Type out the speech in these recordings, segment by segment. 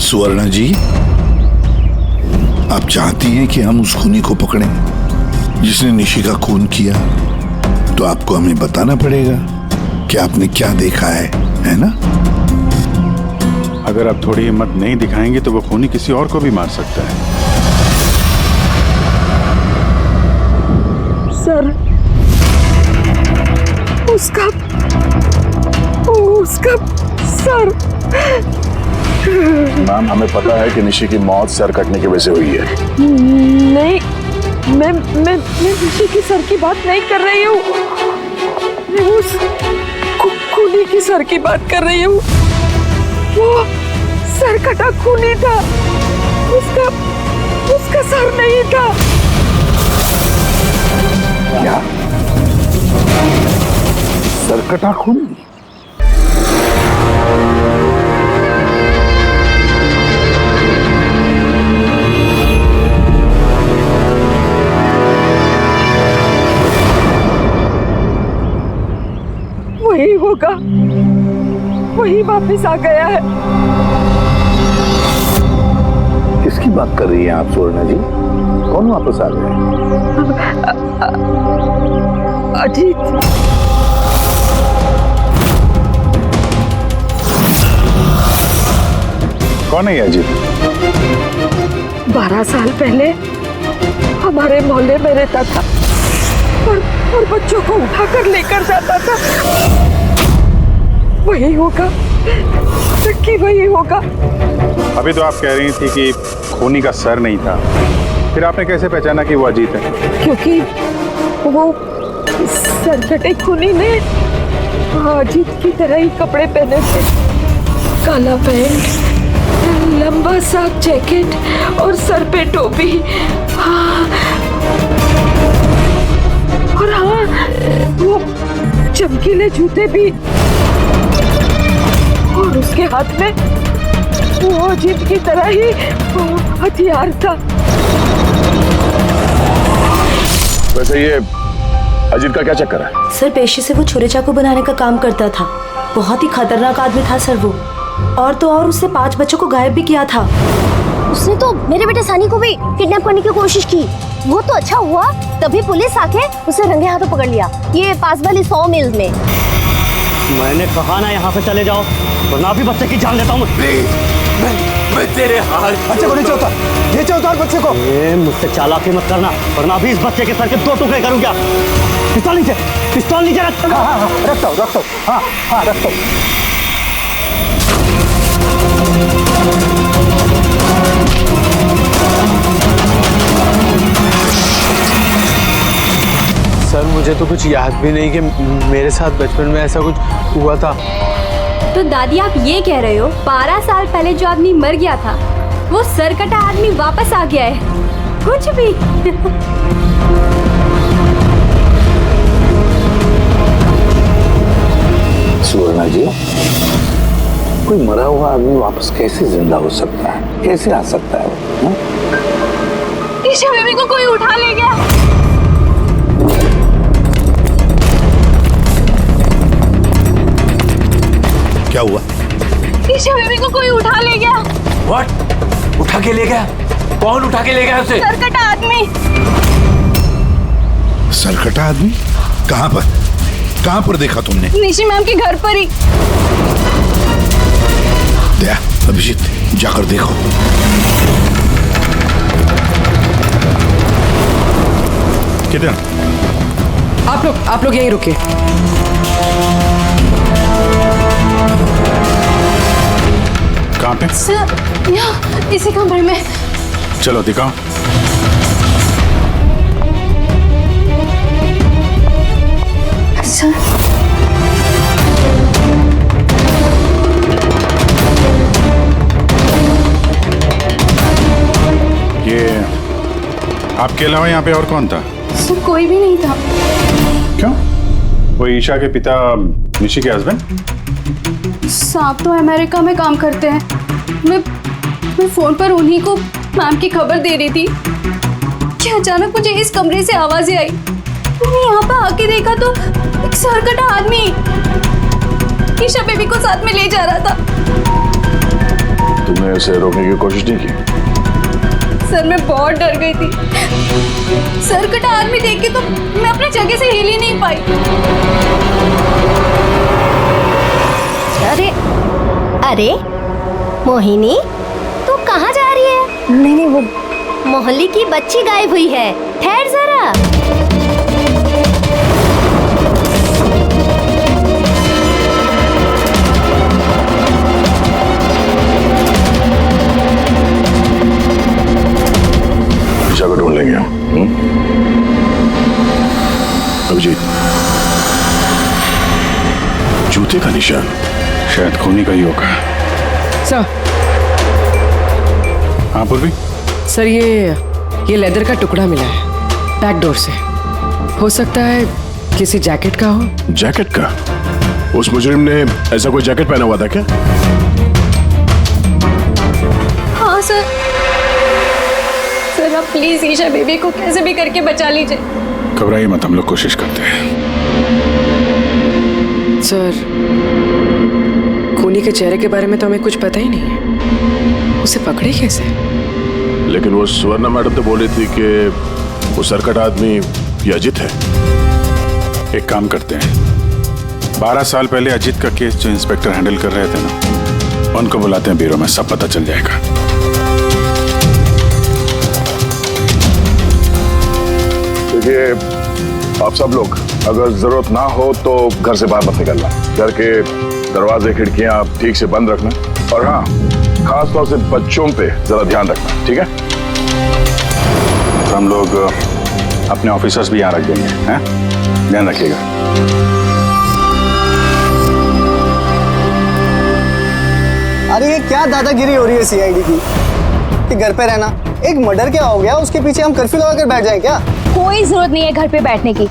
सुवर्णा जी, आप चाहती हैं कि हम उस खूनी को पकड़ें जिसने निशी का खून किया, तो आपको हमें बताना पड़ेगा कि आपने क्या देखा है ना? अगर आप थोड़ी हिम्मत नहीं दिखाएंगे तो वो खूनी किसी और को भी मार सकता है। सर, उसका सर। मैम, हमें पता है कि निशी की मौत सर कटने की वजह से हुई है। नहीं, मैं निशी की सर की बात नहीं कर रही हूँ। मैं उस खूनी की सर की बात कर रही हूँ। वो सर कटा खूनी था, उसका सर नहीं था। क्या? सर कटा खूनी? वही होगा, वही वापस आ गया है। किसकी बात कर रही हैं आप सुवर्णा जी? कौन वापस आ गया? अजीत। कौन है ये अजीत? 12 साल पहले हमारे मोहल्ले में रहता था और बच्चों को उठाकर लेकर जाता था। वही होगा, नक्की वही होगा। अभी तो आप कह रही थी कि खूनी का सर नहीं था, फिर आपने कैसे पहचाना कि वो अजीत है? क्योंकि वो सरकटे खूनी ने अजीत की तरह ही कपड़े पहने थे। काला पैंट, लंबा सा जैकेट और सर पे टोपी। और हाँ, वो चमकीले जूते भी। और उसके हाथ में वो अजीत की तरह ही हथियार था। वैसे ये अजीत का क्या चक्कर है? सर, पेशे से वो छुरे चाकू बनाने का काम करता था। बहुत ही खतरनाक आदमी था सर वो। और तो और उसने 5 बच्चों को गायब भी किया था। उसने तो मेरे बेटे सानी को भी किडनैप करने की कोशिश की। वो तो अच्छा हुआ तभी पुलिस आके उसे रंगे हाथों पकड़ लिया, ये पास वाली 100 मील में। मैंने कहा ना यहाँ से चले जाओ, वरना भी बच्चे की जान लेता हूँ। मैं तेरे हाथ बच्चे को नीचे उतार, नीचे उतार बच्चे को। मुझसे चालाकी मत करना, वरना भी इस बच्चे के सर के 2 टुकड़े करूँगा। पिस्तौल नीचे रख। हाँ, रखता हूँ। हाँ, रखता हूँ। सर, मुझे तो कुछ याद भी नहीं कि मेरे साथ बचपन में ऐसा कुछ हुआ था। तो दादी, आप ये कह रहे हो 12 साल पहले जो आदमी मर गया था वो सरकटा आदमी वापस आ गया है? कुछ भी। सुवर्णा जी, कोई मरा हुआ आदमी वापस कैसे जिंदा हो सकता है? कैसे आ सकता है वो? ईशा बेबी को कोई उठा ले गया। क्या हुआ? ईशा बेबी को कोई उठा ले गया। व्हाट? उठा के ले गया? कौन उठा के ले गया उसे? सरकटा आदमी। सरकटा आदमी? कहाँ पर देखा तुमने? निशी मैम के घर पर ही। दया, अभिजीत, जाकर देखो। किधर? आप लोग यहीं रुके। कहाँ पे? सर, यहाँ इसी कमरे में। चलो दिखाओ। सर, ये आपके अलावा यहाँ पे और कौन था? सर, कोई भी नहीं था। क्यों? वो ईशा के पिता निशी के हस्बैंड? साहब तो अमेरिका में काम करते हैं। मैं फोन पर उन्हीं को मैम की खबर दे रही थी कि अचानक मुझे इस कमरे से आवाजें आई। मैंने यहाँ पर आके देखा तो एक सरकटा आदमी ईशा बेबी को साथ में ले जा रहा था। तुमने उसे रोकने की कोशिश नहीं की? सर मैं बहुत डर गई थी। सर कटा आदमी देख के तो मैं अपनी जगह से हिल ही नहीं पाई। अरे अरे मोहिनी, तू कहाँ जा रही है? नहीं वो मोहल्ले की बच्ची गायब हुई है। ठहर जरा। निशा को ढूंढ लेंगे हम। अभिजीत, जूते का निशान शायद खूनी का ही होगा। सर। हाँ पूर्वी। सर ये लेदर का टुकड़ा मिला है बैक डोर से। हो सकता है किसी जैकेट का हो। जैकेट का? उस मुजरिम ने ऐसा कोई जैकेट पहना हुआ था क्या? हाँ सर। सर आप प्लीज ईशा बेबी को कैसे भी करके बचा लीजिए। घबराइए मत, हम लोग कोशिश करते हैं। सर खूनी के चेहरे के बारे में तो हमें कुछ पता ही नहीं है। उसे पकड़े कैसे? लेकिन वो स्वर्णा मैडम तो बोल रही थी कि वो सरकट आदमी ये अजित है। एक काम करते हैं, 12 साल पहले अजित का केस जो इंस्पेक्टर हैंडल कर रहे थे ना, उनको बुलाते हैं ब्यूरो में, सब पता चल जाएगा। देखिए आप सब लोग, अगर जरूरत ना हो तो घर से बाहर मत निकलना। घर के दरवाजे खिड़कियां ठीक से बंद रखना, और हाँ, खास तौर से बच्चों पे जरा ध्यान रखना, ठीक है? तो हम लोग अपने ऑफिसर्स भी यहाँ रख देंगे, हैं? ध्यान रखिएगा। अरे ये क्या दादागिरी हो रही है सीआईडी की कि घर पे रहना? एक मर्डर क्या हो गया, उसके पीछे हम कर्फ्यू लगाकर बैठ जाएं क्या? कोई जरूरत नहीं है घर पे बैठने की।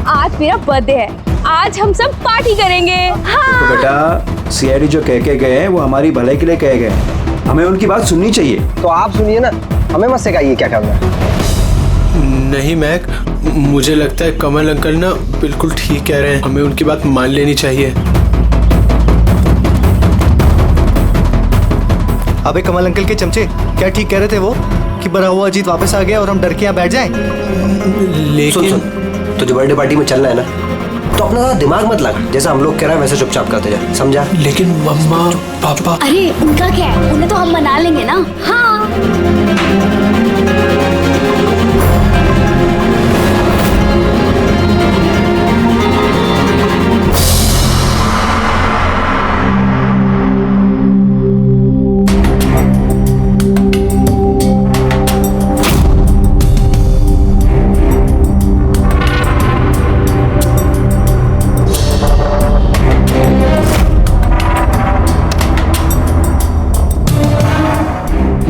आज मेरा बर्थडे है, आज हम सब पार्टी करेंगे। हाँ। तो बेटा सीआईडी जो कह के गए हैं वो हमारी भलाई के लिए कह गए हैं, हमें उनकी बात सुननी चाहिए। तो आप सुनिए ना, हमें मत सिखाइए क्या करना है। नहीं महक, मुझे लगता है कमल अंकल ना बिल्कुल ठीक कह रहे हैं, हमें उनकी बात मान लेनी चाहिए। अबे कमल अंकल के चमचे, क्या ठीक कह रहे थे वो कि बड़ा हुआ अजीत वापस आ गया और हम डर के यहाँ बैठ जाएं? लेकिन सुन, तुझे बर्थडे पार्टी में चलना है ना, तो अपना ज़्यादा दिमाग मत लगा, जैसा हम लोग कह रहे हैं वैसे चुपचाप करते जा, समझा? लेकिन मम्मा पापा। अरे उनका क्या है, उन्हें तो हम मना लेंगे ना। हाँ।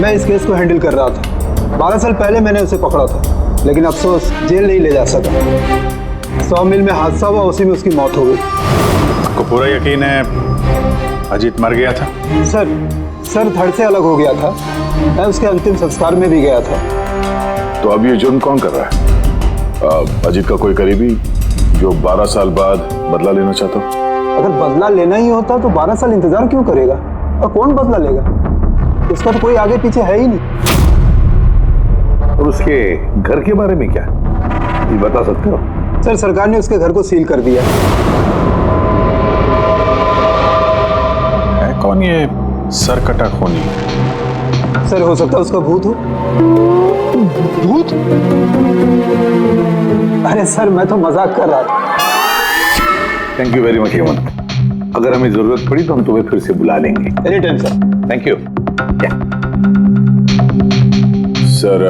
मैं इस केस को हैंडल कर रहा था। 12 साल पहले मैंने उसे पकड़ा था, लेकिन अफसोस जेल नहीं ले जा सका। 100 मील में हादसा हुआ, उसी में उसकी मौत हो गई। आपको पूरा यकीन है अजीत मर गया था? सर धड़ से अलग हो गया था। मैं उसके अंतिम संस्कार में भी गया था। तो अब ये जुर्म कौन कर रहा है? अजीत का कोई करीबी जो 12 साल बाद बदला लेना चाहता हो? अगर बदला लेना ही होता तो 12 साल इंतजार क्यों करेगा? और कौन बदला लेगा? उसका तो कोई आगे पीछे है ही नहीं। और उसके घर के बारे में क्या ये बता सकते हो? सर सरकार ने उसके घर को सील कर दिया। है कौन ये सरकटा खूनी? सर हो सकता है उसका भूत हो। भूत? अरे सर मैं तो मजाक कर रहा था। Thank you very much Hemant, अगर हमें जरूरत पड़ी तो हम तुम्हें फिर से बुला लेंगे। Any time sir. Thank you. Sir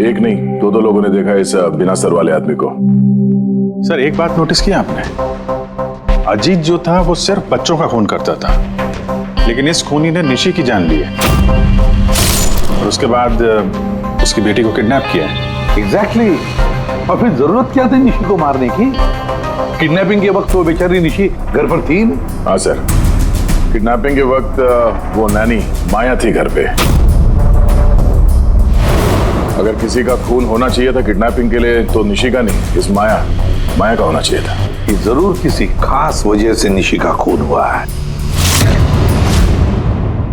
एक नहीं दो लोगों ने देखा इस बिना सर वाले आदमी को। सर एक बात नोटिस किया आपने, अजीत जो था वो सिर्फ बच्चों का खून करता था, लेकिन इस खूनी ने निशी की जान ली है और उसके बाद उसकी बेटी को किडनैप किया है। एग्जैक्टली। और फिर जरूरत क्या थी निशी को मारने की? किडनैपिंग के वक्त वो बेचारी निशी घर पर थी ना? हाँ सर, किडनैपिंग के वक्त वो नैनी माया थी घर पे। अगर किसी का खून होना चाहिए था किडनैपिंग के लिए तो निशी का नहीं, इस माया का होना चाहिए था। ये जरूर किसी खास वजह से निशी का खून हुआ है।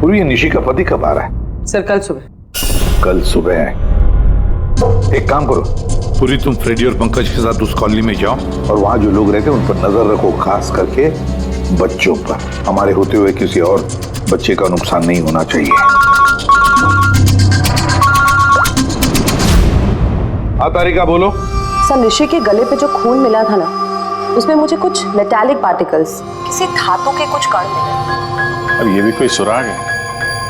पूरी ये निशी का पति कब आ रहा है? सर कल सुबह। कल सुबह है। एक काम करो, पूरी तुम फ्रेडी और पंकज के साथ उस कॉलोनी में जाओ और वहां जो लोग रहते हैं उन पर नजर रखो, खास करके बच्चों पर। हमारे होते हुए किसी और बच्चे का नुकसान नहीं होना चाहिए। तारिका बोलो। सर निशी के गले पे जो खून मिला था ना, उसमें मुझे कुछ मेटालिक पार्टिकल्स, किसी धातु के कुछ कण मिले। अब ये भी कोई सुराग है?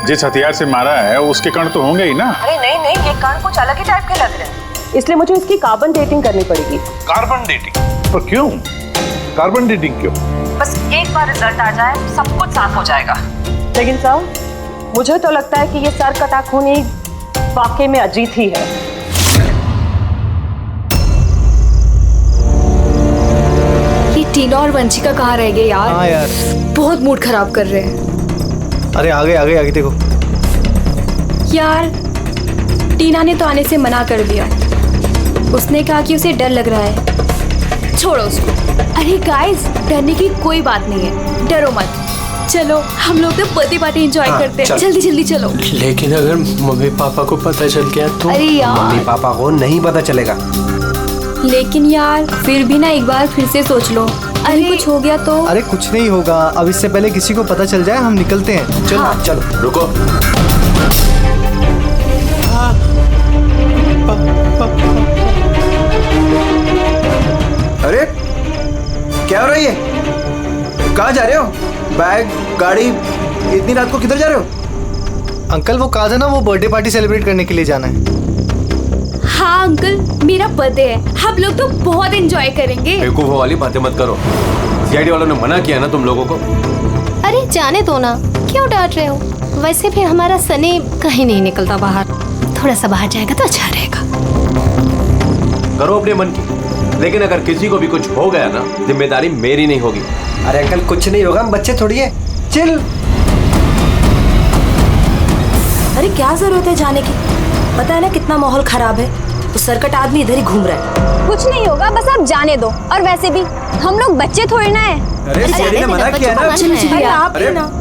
जिस हथियार से मारा है उसके कण तो होंगे ही ना। अरे नहीं नहीं, ये कण कुछ अलग ही टाइप के लग रहे हैं, इसलिए मुझे इसकी कार्बन डेटिंग करनी पड़ेगी। Carbon dating? पर क्यों कार्बन डेटिंग क्यों? बस एक बार रिजल्ट आ जाए सब कुछ साफ हो जाएगा। लेकिन सर मुझे तो लगता है कि ये सर कटा खून ही वाकई में अजीत ही है। ये टीना और वंशिका कहाँ रह गए यार? हाँ यार, बहुत मूड खराब कर रहे हैं। अरे आगे देखो यार टीना ने तो आने से मना कर दिया। उसने कहा कि उसे डर लग रहा है। छोड़ो उसको। अरे गाइस, डरने की कोई बात नहीं है, डरो मत। चलो हम लोग तो बर्थडे पार्टी एंजॉय करते हैं। जल्दी जल्दी चलो। लेकिन अगर मम्मी पापा को पता चल गया तो? अरे यार, मम्मी पापा को नहीं पता चलेगा। लेकिन यार फिर भी ना एक बार फिर से सोच लो। अरे कुछ हो गया तो? अरे कुछ नहीं होगा, अब इससे पहले किसी को पता चल जाए हम निकलते हैं। चलो हाँ। चलो रुको। अरे क्या हो रही है? कहाँ जा रहे हो? बैग, गाड़ी, इतनी रात को किधर जा रहे हो? अंकल वो कहा था ना, वो बर्थडे पार्टी सेलिब्रेट करने के लिए जाना है। हाँ अंकल, मेरा बर्थडे है, हम लोग तो बहुत एंजॉय करेंगे। बेवकूफों वाली बातें मत करो। सीआईडी वालों ने मना किया ना तुम लोगों को। अरे जाने दो ना, क्यों डांट रहे हो? वैसे भी हमारा सनी कहीं नहीं निकलता बाहर, थोड़ा सा बाहर जाएगा तो अच्छा रहेगा। करो अपने मन की, लेकिन अगर किसी को भी कुछ हो गया ना, जिम्मेदारी मेरी नहीं होगी। अरे अंकल कुछ नहीं होगा, हम बच्चे थोड़ी है, चिल। अरे क्या जरूरत है जाने की? पता है ना कितना माहौल खराब है, तो सरकट आदमी इधर ही घूम रहा है। कुछ नहीं होगा, बस आप जाने दो। और वैसे भी हम लोग बच्चे थोड़ी ना है। अरे सीआईडी ने मना किया ना। अरे आप ही ना।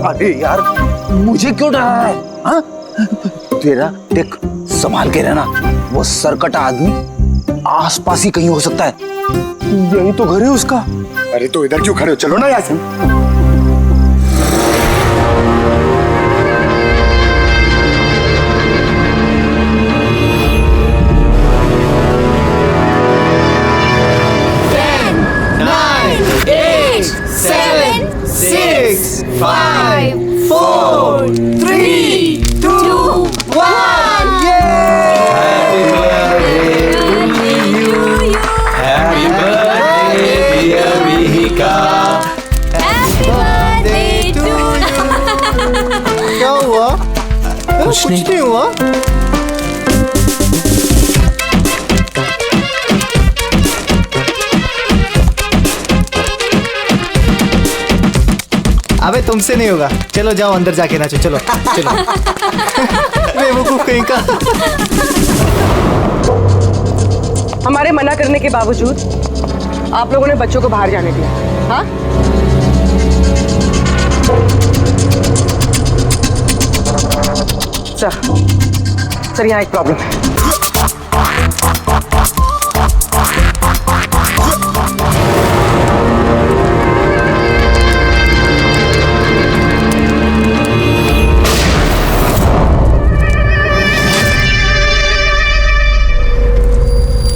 अरे यार मुझे क्यों डरा रहा है? हाँ? तेरा देख, संभाल के रहना। वो सरकटा आदमी आसपास ही कहीं हो सकता है। यही तो घर है उसका। अरे तो इधर क्यों खड़े हो? चलो ना यहाँ से। कुछ नहीं हुआ। अबे तुमसे नहीं होगा, चलो जाओ अंदर जाके नाचो। चलो चलो। बेवकूफ कहीं का। हमारे मना करने के बावजूद आप लोगों ने बच्चों को बाहर जाने दिया। हाँ सर, यहाँ एक प्रॉब्लम है।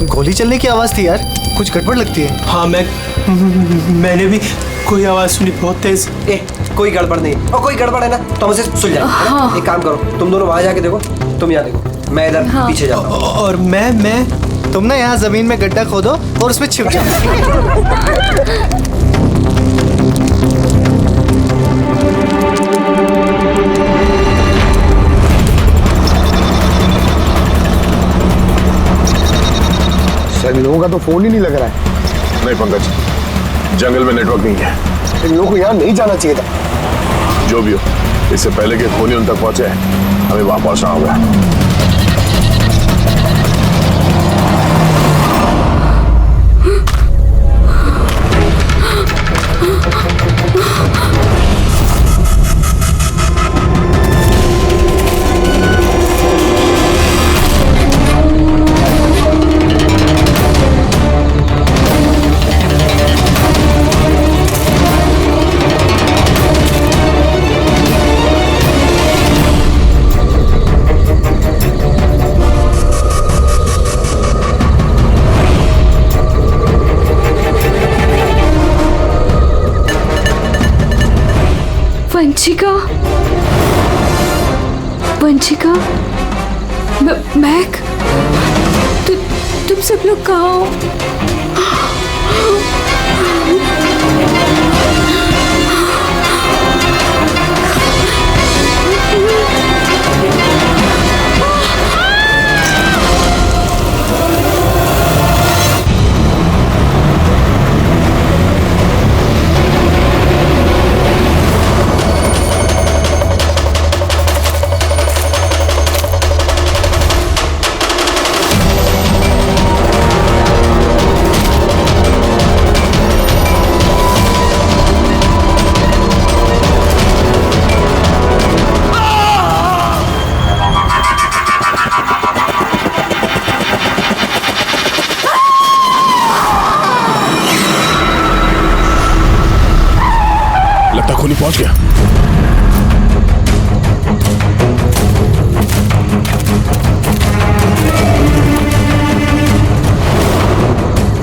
गोली चलने की आवाज थी यार, कुछ गड़बड़ लगती है। हाँ मैंने भी कोई आवाज सुनी, बहुत तेज। कोई गड़बड़ नहीं, और कोई गड़बड़ है ना तो मुझे सुन जाए। हाँ। एक काम करो, तुम दोनों वहां जाके देखो, तुम यहाँ देखो, मैं इधर पीछे जाता हूँ। और मैं तुम ना यहाँ जमीन में गड्ढा खोदो और उसमें छिप जाओ। इन लोगों का तो फोन ही नहीं लग रहा है। नहीं पंकज, जंगल में नेटवर्क नहीं है। इन लोगों को यहाँ नहीं जाना चाहिए था। जो भी हो, इससे पहले कि खूनी उन तक पहुंचे हमें वहां पहुंचना होगा। वंशिका, वंशिका, मैक, तुम सब लोग कहाँ हो? खूनी पहुंच गया।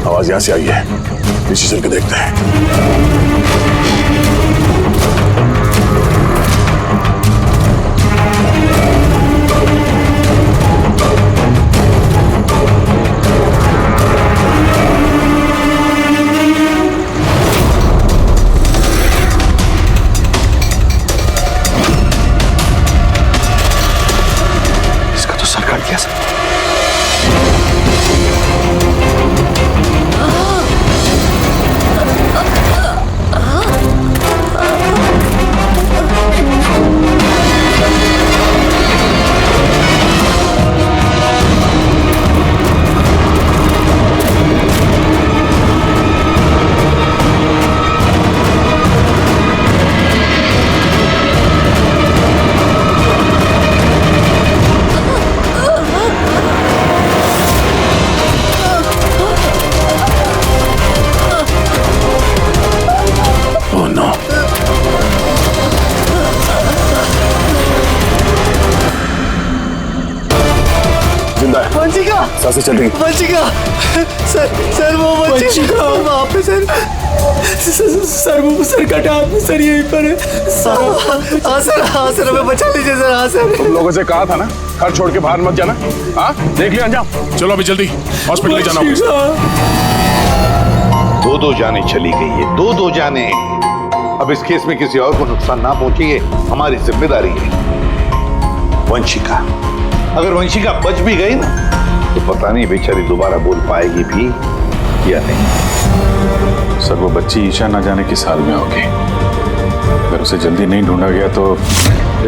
आवाज यहां से आई है, पीछे चल के देखते हैं। सांसें चल रही हैं। वंशिका, सर वो वंशिका वहाँ पे सर वो सर कटा सर यहीं पर है। हाँ सर हमें बचा लीजिए सर। हाँ सर, तुम लोगों से कहा था ना घर छोड़ के बाहर मत जाना। हाँ देख लिया अंजाम। चलो अभी जल्दी हॉस्पिटल ले जाना होगा। दो जाने चली गई है, दो जाने। अब इस केस में किसी और को नुकसान ना पहुंचे ये हमारी जिम्मेदारी है। वंशिका, अगर वंशिका बच भी गई ना तो पता नहीं बेचारी दोबारा बोल पाएगी भी या नहीं। सर वो बच्ची ईशा ना जाने किस हाल में होगी। अगर उसे जल्दी नहीं ढूंढा गया तो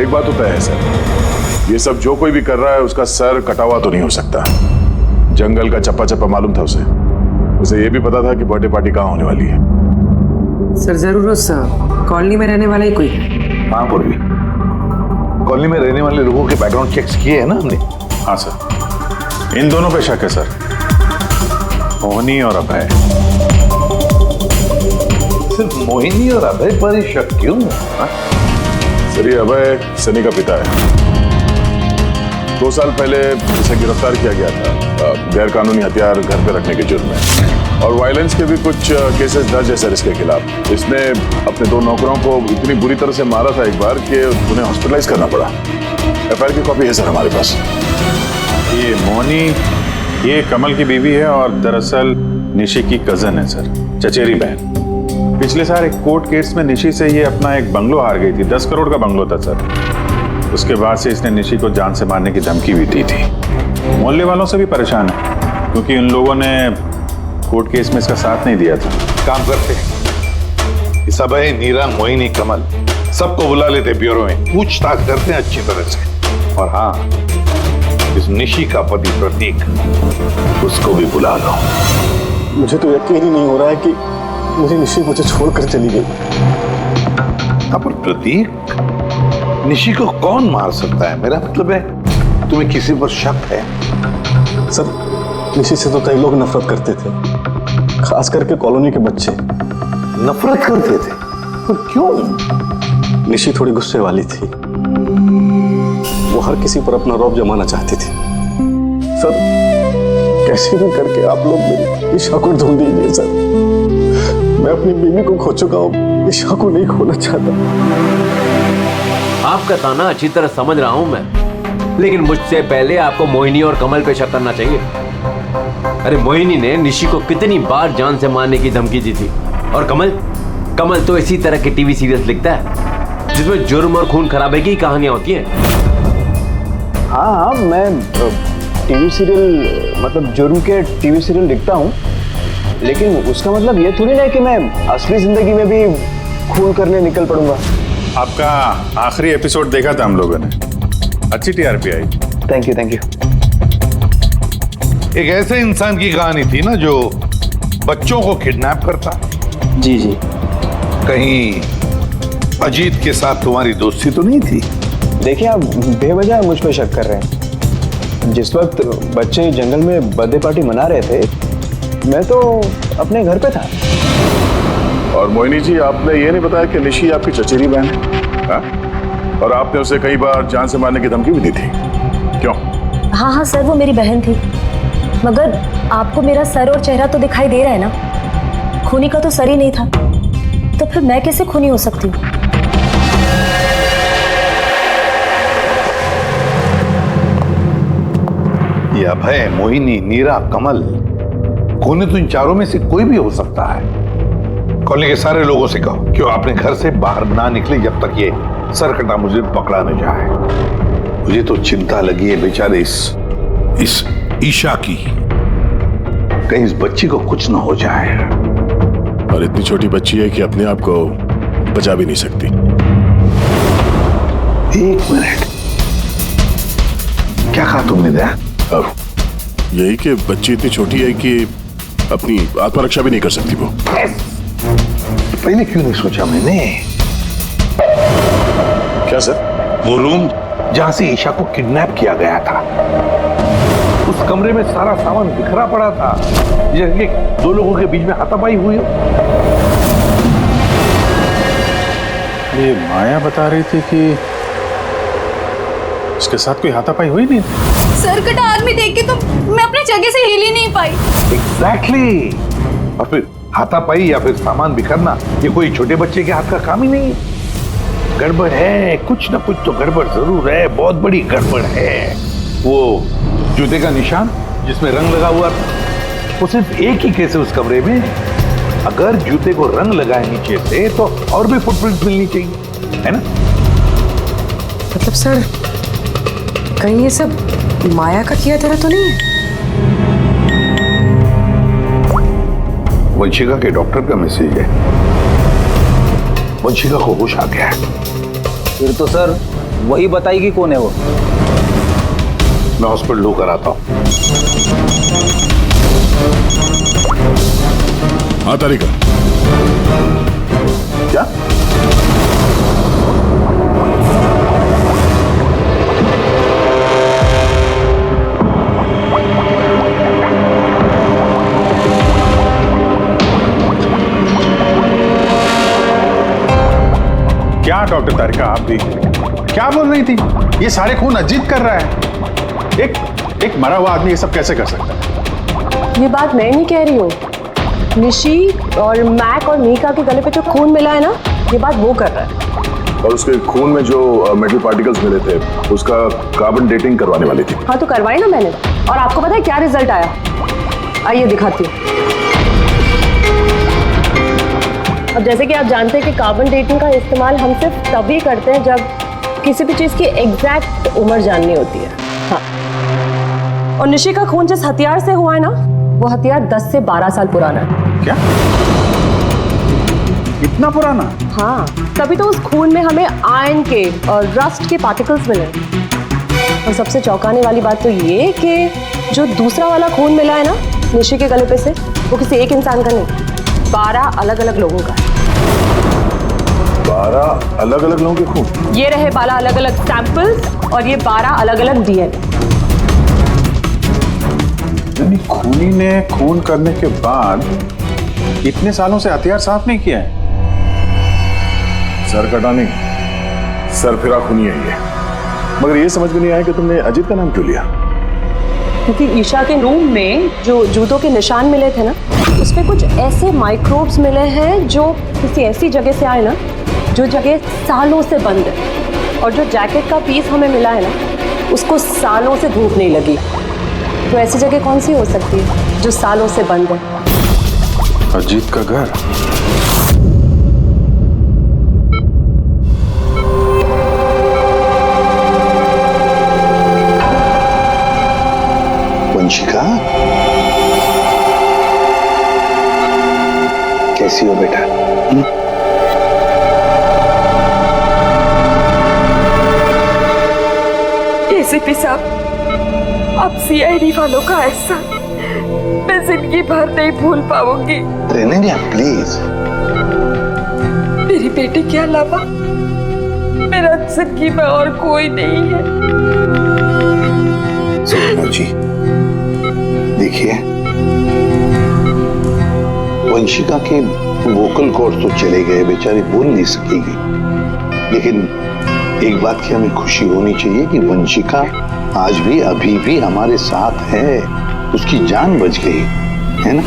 एक बात तो तय है सर, ये सब जो कोई भी कर रहा है उसका सर कटा हुआ तो नहीं हो सकता। जंगल का चप्पा चप्पा मालूम था उसे ये भी पता था कि बर्थडे पार्टी कहाँ होने वाली है। सर जरूर उस कॉलोनी में रहने वाला ही कोई है। हाँ पूर्वी, कॉलोनी में रहने वाले लोगों के बैकग्राउंड चेक्स किए हैं ना हमने। हाँ सर, इन दोनों पे शक है सर, मोहिनी और अभय। सिर्फ मोहिनी और अभय पर ही शक क्यों? सर ये अभय सनी का पिता है। 2 साल पहले इसे गिरफ्तार किया गया था गैर कानूनी हथियार घर पे रखने के जुर्म में, और वायलेंस के भी कुछ केसेस दर्ज है सर इसके खिलाफ। इसने अपने 2 नौकरों को इतनी बुरी तरह से मारा था एक बार कि उन्हें हॉस्पिटलाइज करना पड़ा। एफआईआर की कॉपी है सर हमारे पास। ये मोनी ये कमल की बीवी है और दरअसल निशी की कजन है सर, चचेरी बहन। पिछले साल एक कोर्ट केस में निशी से ये अपना एक बंगलो हार गई थी। 10 करोड़ का बंगलो था सर। उसके बाद से इसने निशी को जान से मारने की धमकी भी दी थी। मोहल्ले वालों से भी परेशान है क्योंकि इन लोगों ने कोर्ट केस में इसका साथ नहीं दिया था। काम करते हैं इस अभय, नीरा, मोहिनी, कमल सबको बुला लेते ब्यूरो में, पूछताछ करते हैं अच्छी तरह से। और हाँ, इस निशी का पति प्रतीक, उसको भी बुला लो। मुझे तो यकीन ही नहीं हो रहा है कि मुझे निशी मुझे छोड़कर चली गई। पर प्रतीक, निशी को कौन मार सकता है? मेरा मतलब है, तुम्हें किसी पर शक है? सर, निशी से तो कई लोग नफरत करते थे, खास करके कॉलोनी के बच्चे। नफरत करते थे? पर क्यों? निशी थोड़ी गुस्से वाली थी, वो हर किसी पर अपना रौब जमाना चाहती थी। सर, कैसे भी करके आप लोग मेरी निशा को ढूंढ दीजिए सर। मैं अपनी बीवी को खो चुका हूँ, निशा को नहीं खोना चाहता। आपका ताना अच्छी तरह समझ रहा हूं मैं, लेकिन मुझसे पहले आपको मोहिनी और कमल पे शक करना चाहिए। अरे मोहिनी ने निशी को कितनी बार जान से मारने की धमकी दी थी, और कमल तो इसी तरह के टीवी सीरियल्स लिखता है जिसमें जुर्म और खून खराबे की कहानियां होती हैं। हाँ, मैं टीवी सीरियल, मतलब जुर्म के टीवी सीरियल लिखता हूँ, लेकिन उसका मतलब ये थोड़ी ना कि मैं असली जिंदगी में भी खून करने निकल पड़ूंगा। आपका आखिरी एपिसोड देखा था हम लोगों ने, अच्छी टीआरपी आई। Thank you. एक ऐसे इंसान की कहानी थी ना जो बच्चों को किडनैप करता। जी। कहीं अजीत के साथ तुम्हारी दोस्ती तो नहीं थी? देखिए, आप बेवजह मुझ पर शक कर रहे हैं। जिस वक्त बच्चे जंगल में बर्थडे पार्टी मना रहे थे, मैं तो अपने घर पे था। और मोहिनी जी, आपने ये नहीं बताया कि निशी आपकी चचेरी बहन है, हाँ? और आपने उसे कई बार जान से मारने की धमकी भी दी थी, क्यों? हाँ सर, वो मेरी बहन थी, मगर आपको मेरा सर और चेहरा तो दिखाई दे रहा है ना। खूनी का तो सर ही नहीं था, तो फिर मैं कैसे खूनी हो सकती हूँ? ये अभय, मोहिनी, नीरा, कमल, खूनी तो इन चारों में से कोई भी हो सकता है। कॉलोनी के सारे लोगों से कहो कि वो अपने घर से बाहर ना निकले जब तक ये सरकटा मुजरिम पकड़ा न जाए। मुझे तो चिंता लगी है बेचारे इस ईशा की, कहीं इस बच्ची को कुछ न हो जाए। और इतनी छोटी बच्ची है कि अपने आप को बचा भी नहीं सकती। एक मिनट, क्या कहा तुमने? यही कि बच्ची इतनी छोटी है कि अपनी आत्मरक्षा भी नहीं कर सकती वो। पहले क्यों नहीं सोचा मैंने? क्या सर? वो रूम जहां से ईशा को किडनैप किया गया था, उस कमरे में सारा सामान बिखरा पड़ा था, जैसे दो लोगों के बीच में हाथापाई हुई हो। ये माया बता रही थी कि उसके साथ कोई हाथापाई हुई नहीं। सर कटा आदमी देख के तो मैं अपनी जगह से हिल ही नहीं पाई। एग्जैक्टली। और फिर हाथापाई या फिर सामान बिखरना, ये कोई छोटे बच्चे के हाथ का काम ही नहीं है। गड़बड़ है, कुछ ना कुछ तो गड़बड़ जरूर है, बहुत बड़ी गड़बड़ है। वो जूते का निशान जिसमें रंग लगा हुआ था, वो सिर्फ एक ही केस है उस कमरे में। अगर जूते को रंग लगाए नीचे से तो और भी फुटप्रिंट मिलनी चाहिए, है ना? मतलब सर, कहीं ये सब माया का किया तरह तो नहीं है? वंशिका के डॉक्टर का मैसेज है। वंशिका को होश आ गया है। फिर तो सर वही बताएगी कौन है वो। मैं हॉस्पिटल होकर आता हूं। हाँ तारिका। क्या? क्या डॉक्टर तारिका, आप भी क्या बोल रही थी? ये सारे खून अजीत कर रहा है। एक मरा हुआ आदमी ये सब कैसे कर सकता है? ये बात मैं नहीं कह रही हूँ, निशी और मैक और मीका के गले पे जो खून मिला है ना, ये बात वो कर रहा है। और उसके खून में जो मेटल पार्टिकल्स मिले थे, उसका कार्बन डेटिंग करवाने वाली थी। हाँ तो करवाई ना मैंने, और आपको पता है क्या रिजल्ट आया? आइए दिखाती हूँ। अब जैसे कि आप जानते हैं कि कार्बन डेटिंग का इस्तेमाल हम सिर्फ तभी करते हैं जब किसी भी चीज की एग्जैक्ट उम्र जाननी होती है। हाँ, और निशी का खून जिस हथियार से हुआ है ना, वो हथियार 10 से 12 साल पुराना है। क्या? इतना पुराना? हाँ, तभी तो उस खून में हमें आयरन के और रस्ट के पार्टिकल्स मिले। और सबसे चौंकाने वाली बात तो ये कि जो दूसरा वाला खून मिला है ना निशी के गले पे से, वो किसी एक इंसान का नहीं, 12 अलग अलग लोगों का है। 12 अलग अलग लोगों के खून? ये रहे 12 अलग अलग सैंपल्स और ये 12 अलग अलग डीएनए। यानी खूनी ने खून करने के बाद इतने सालों से हथियार साफ नहीं किया है। सर कटानी, सर फिरा खूनी है ये। मगर ये समझ में नहीं आया कि तुमने अजीत का नाम क्यों लिया? क्योंकि ईशा के रूम में जो जूतों के निशान मिले थे ना, उसमें कुछ ऐसे माइक्रोब्स मिले हैं जो किसी ऐसी जगह से आए ना, जो जगह सालों से बंद है। और जो जैकेट का पीस हमें मिला है ना, उसको सालों से धूप नहीं लगी। तो ऐसी जगह कौन सी हो सकती है जो सालों से बंद है? अजीत का घर। वंशिका, कैसी हो बेटा? एसीपी साहब, अब सीआईडी वालों का ऐसा मैं जिंदगी भर नहीं भूल पाऊंगी। Training please. मेरी बेटी के अलावा मेरा जिंदगी में और कोई नहीं है। सुनो जी, देखिए, वंशिका के वोकल कॉर्ड तो चले गए, बेचारी बोल नहीं सकेगी। लेकिन एक बात की हमें खुशी होनी चाहिए कि वंशिका आज भी अभी भी हमारे साथ है, उसकी जान बच गई, है ना?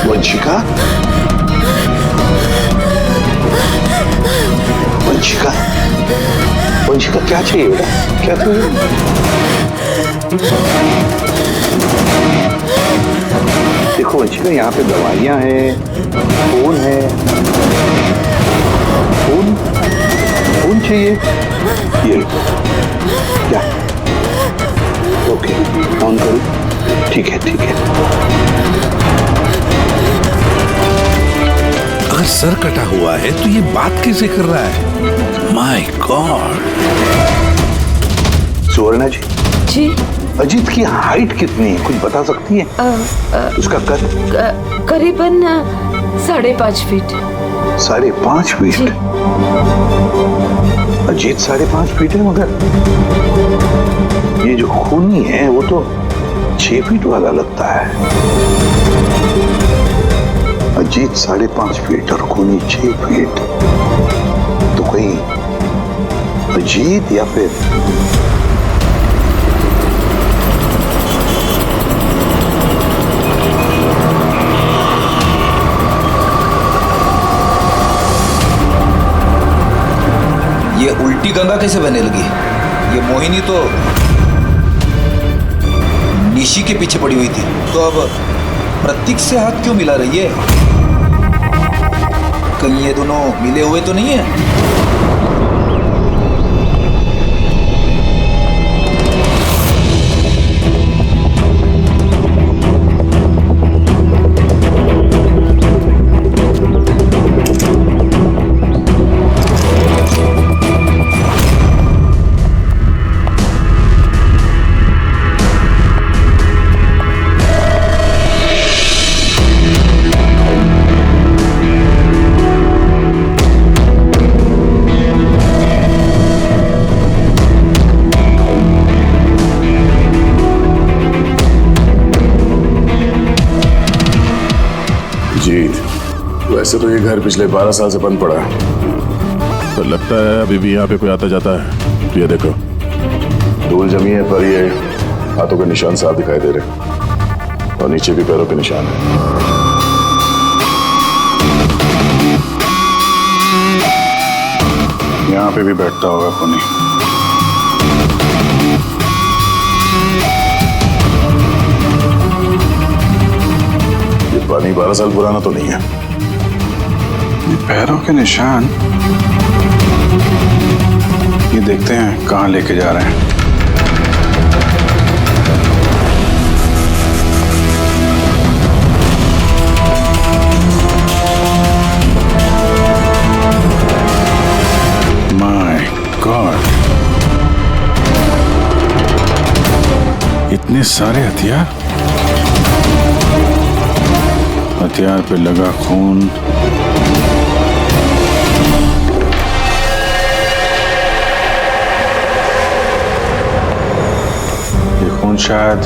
वंशिका, वंशिका, वंशिका, क्या चाहिए बेटा? क्या चाहिए? देखो वंशिका, यहाँ पे दवाइयाँ हैं, फोन है। फोन चाहिए? ये लो। क्या? ओके, ऑन करो। ठीक है, ठीक है। अगर सर कटा हुआ है तो ये बात कैसे कर रहा है? My god. सुवर्णा जी। जी। अजीत की हाइट कितनी है, कुछ बता सकती है? उसका कद? करीबन 5.5 फीट। 5.5 फीट? अजीत 5.5 फीट है, मगर ये जो खूनी है वो तो 6 फीट वाला लगता है। अजीत 5.5 फीट और खूनी 6 फीट, तो कहीं अजीत या फिर ये उल्टी गंगा कैसे बहने लगी? ये मोहिनी तो निशी के पीछे पड़ी हुई थी, तो अब प्रतीक से हाथ क्यों मिला रही है? कहीं ये दोनों मिले हुए तो नहीं है? वैसे तो ये घर पिछले 12 साल से बंद पड़ा है, तो लगता है अभी भी यहाँ पे कोई आता जाता है। ये देखो, धूल जमी है, पर ये हाथों के निशान साफ दिखाई दे रहे और नीचे भी पैरों के निशान है। यहाँ पे भी बैठता होगा खूनी। ये पानी 12 साल पुराना तो नहीं है। ये पैरों के निशान, ये देखते हैं कहाँ लेके जा रहे हैं। इतने सारे हथियार, हथियार पे लगा खून। ये खून शायद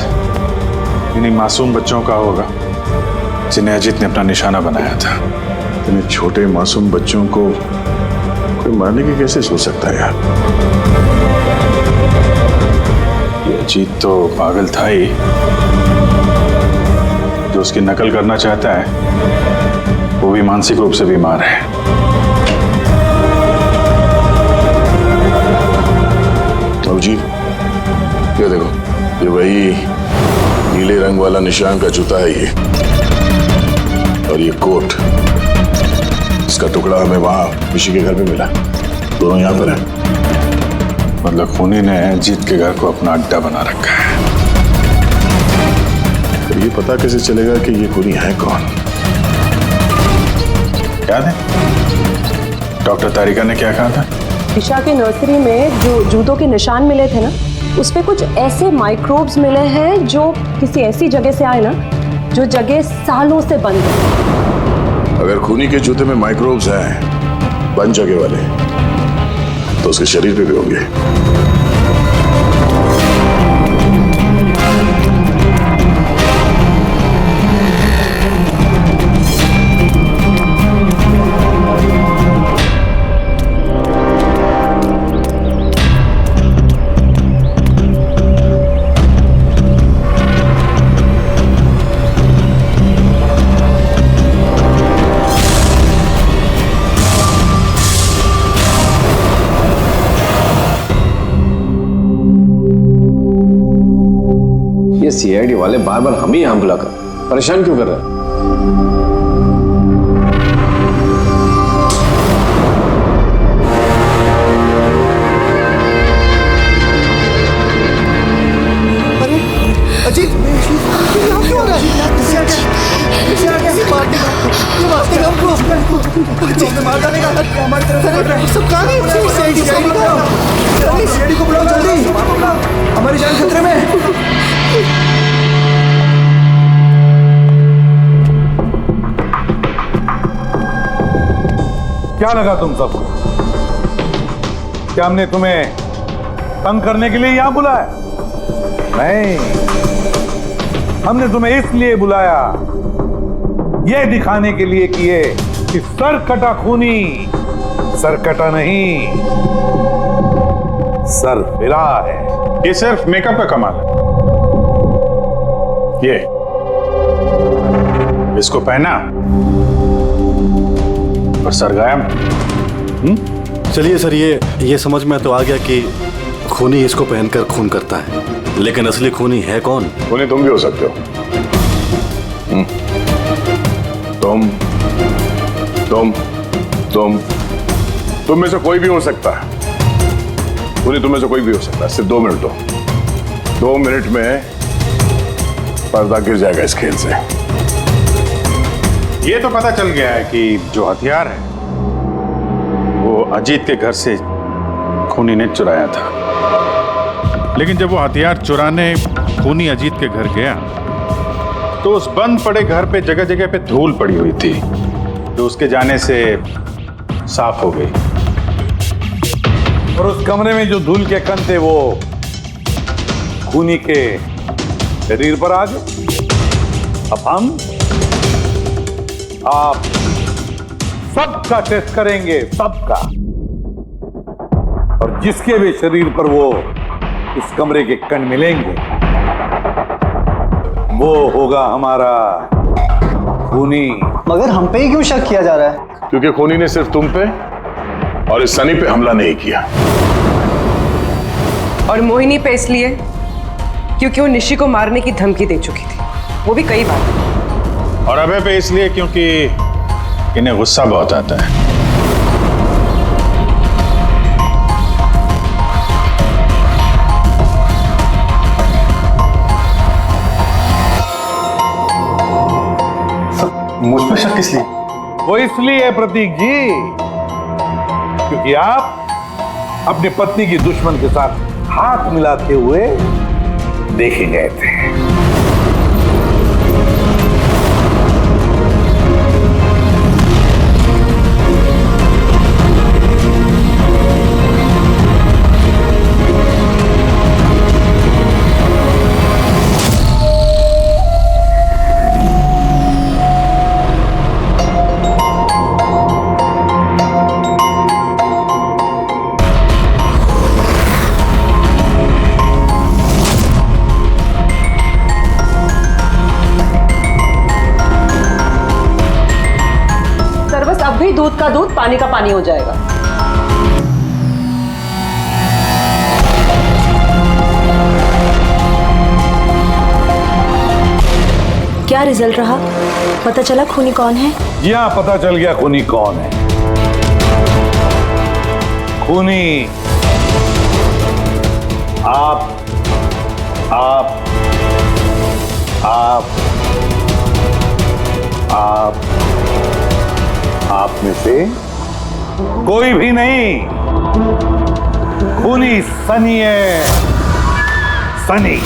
इन्हीं मासूम बच्चों का होगा जिन्हें अजीत ने अपना निशाना बनाया था। इतने छोटे मासूम बच्चों को कोई मारने की कैसे सोच सकता है यार? ये अजीत तो पागल था ही, जो उसकी नकल करना चाहता है वो भी मानसिक रूप से बीमार है। अजीत, ये देखो, ये वही नीले रंग वाला निशान का जूता है ये, और ये कोट, इसका टुकड़ा हमें वहां ऋषि के घर में मिला। दोनों यहाँ पर हैं। मतलब खूनी ने अजीत के घर को अपना अड्डा बना रखा है। तो ये पता कैसे चलेगा कि ये खूनी है कौन? याद है डॉक्टर तारिका ने क्या कहा था? ईशा के नर्सरी में जो जूतों के निशान मिले थे ना, उस पे कुछ ऐसे माइक्रोब्स मिले हैं जो किसी ऐसी जगह से आए ना, जो जगह सालों से बंद है। अगर खूनी के जूते में माइक्रोब्स हैं, बंद जगह वाले, तो उसके शरीर पे भी होंगे। ये सीआईडी वाले बार बार हमें यहां बुलाकर परेशान क्यों कर रहे हैं? अरे अजीत, क्या हो रहा है? हमारी तरफ सब कहाँ गए? सीआईडी को बुलाओ जल्दी, हमारी जान खतरे में है। क्या लगा तुम सबको? क्या हमने तुम्हें तंग करने के लिए यहां बुलाया? नहीं, हमने तुम्हें इसलिए बुलाया, यह दिखाने के लिए कि सर कटा खूनी सर कटा नहीं, सर फिरा है। ये सिर्फ मेकअप का कमाल है। ये इसको पहना और सर गायब। चलिए सर, ये समझ में तो आ गया कि खूनी इसको पहनकर खून करता है, लेकिन असली खूनी है कौन? खूनी तुम भी हो सकते हो। तुम में से कोई भी हो सकता है। खूनी तुम में से कोई भी हो सकता है। सिर्फ 2 मिनट दो। 2 मिनट में पर्दा गिर जाएगा इस खेल से। ये तो पता चल गया है कि जो हथियार है वो अजीत के घर से खूनी ने चुराया था। लेकिन जब वो हथियार चुराने खूनी अजीत के घर गया तो उस बंद पड़े घर पे जगह जगह पे धूल पड़ी हुई थी, जो उसके जाने से साफ हो गई। और उस कमरे में जो धूल के कण थे वो खूनी के शरीर पर आ गए। अब आप सबका टेस्ट करेंगे, सबका, और जिसके भी शरीर पर वो इस कमरे के कण मिलेंगे वो होगा हमारा खूनी। मगर हम पे ही क्यों शक किया जा रहा है? क्योंकि खूनी ने सिर्फ तुम पे और इस सनी पे हमला नहीं किया। और मोहिनी पे इसलिए क्योंकि वो निशी को मारने की धमकी दे चुकी थी, वो भी कई बार। और अभय पे इसलिए क्योंकि इन्हें गुस्सा बहुत आता है। मुझ पे शक किस लिए? वो इसलिए प्रतीक जी क्योंकि आप अपनी पत्नी की दुश्मन के साथ हाथ मिलाते हुए देखे गए थे। सर बस अब भी दूध का दूध पानी का पानी हो जाएगा। क्या रिजल्ट रहा? पता चला खूनी कौन है? जी हाँ, पता चल गया खूनी कौन है। खूनी आप आप आप आप आप में से कोई भी नहीं। खूनी सनी है, सनी।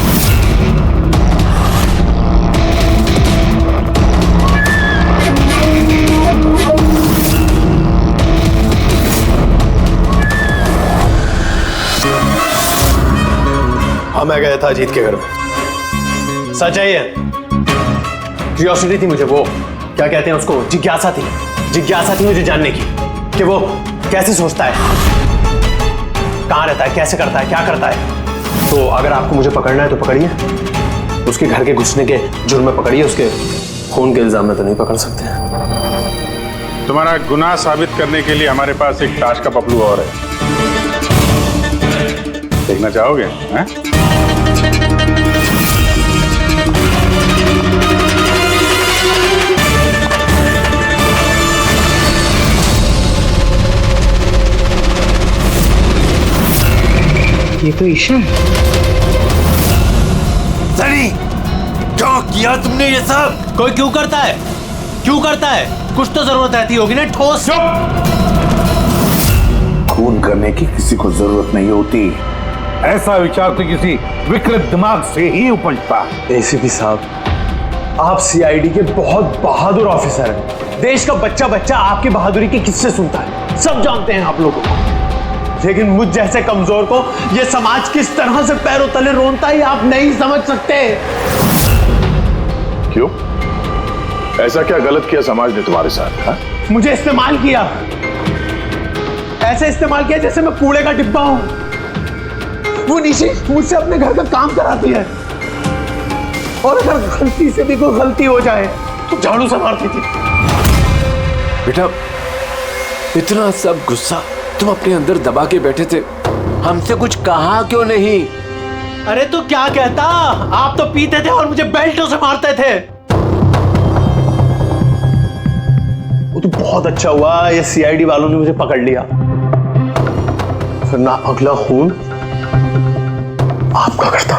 हाँ, मैं गया था अजीत के घर में। सच है ये। क्यूरियोसिटी थी मुझे, वो क्या कहते हैं उसको, जिज्ञासा थी मुझे जानने की कि वो कैसे सोचता है, कहाँ रहता है, कैसे करता है, क्या करता है। तो अगर आपको मुझे पकड़ना है तो पकड़िए, उसके घर के घुसने के जुर्म में पकड़िए, उसके खून के इल्जाम में तो नहीं पकड़ सकते। तुम्हारा गुनाह साबित करने के लिए हमारे पास एक ताश का पपलू और है, देखना चाहोगे? हैं? ये तो ईशा है। सनी, क्यों किया तुमने ये सब? कोई क्यों करता है? कुछ तो जरूरत रहती होगी ना, ठोस। खून करने की किसी को जरूरत नहीं होती। ऐसा विचार तो किसी विकृत दिमाग से ही उपजता। एसीपी साहब, आप सीआईडी के बहुत बहादुर ऑफिसर हैं। देश का बच्चा बच्चा आपकी बहादुरी के किस्से सुनता है, सब जानते हैं आप लोगों को। लेकिन मुझ जैसे कमजोर को ये समाज किस तरह से पैरों तले रोनता है आप नहीं समझ सकते। क्यों? ऐसा क्या गलत किया समाज ने तुम्हारे साथ? हा? मुझे इस्तेमाल किया, ऐसे इस्तेमाल किया जैसे मैं कूड़े का डिब्बा हूं। वो निशी मुझसे अपने घर का काम कराती है, और अगर गलती से भी कोई गलती हो जाए तो झाड़ू से मारती थी। बेटा, इतना सब गुस्सा तुम अपने अंदर दबा के बैठे थे, हमसे कुछ कहा क्यों नहीं? अरे तो क्या कहता, आप तो पीते थे और मुझे बेल्टों से मारते थे। वो तो बहुत अच्छा हुआ ये सीआईडी वालों ने मुझे पकड़ लिया, फिर ना अगला खून आपका करता।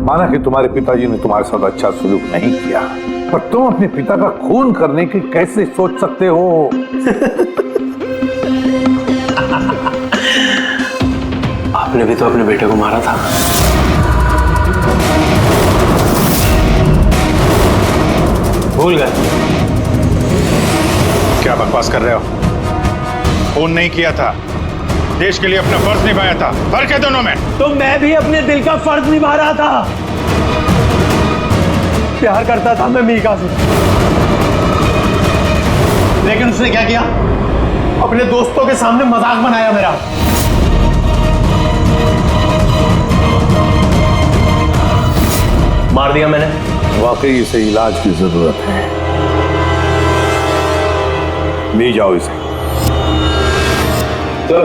माना कि तुम्हारे पिताजी ने तुम्हारे साथ अच्छा सलूक नहीं किया, पर तुम अपने पिता का खून करने की कैसे सोच सकते हो? आपने भी तो अपने बेटे को मारा था। भूल गए? क्या बकवास कर रहे हो? खून नहीं किया था, देश के लिए अपना फर्ज निभाया था। फर्क है दोनों में। तो मैं भी अपने दिल का फर्ज निभा रहा था। प्यार करता था मैं मीका से, लेकिन उसने क्या किया, अपने दोस्तों के सामने मजाक बनाया मेरा। मार दिया मैंने। वाकई इसे इलाज की जरूरत है, ले जाओ इसे। तो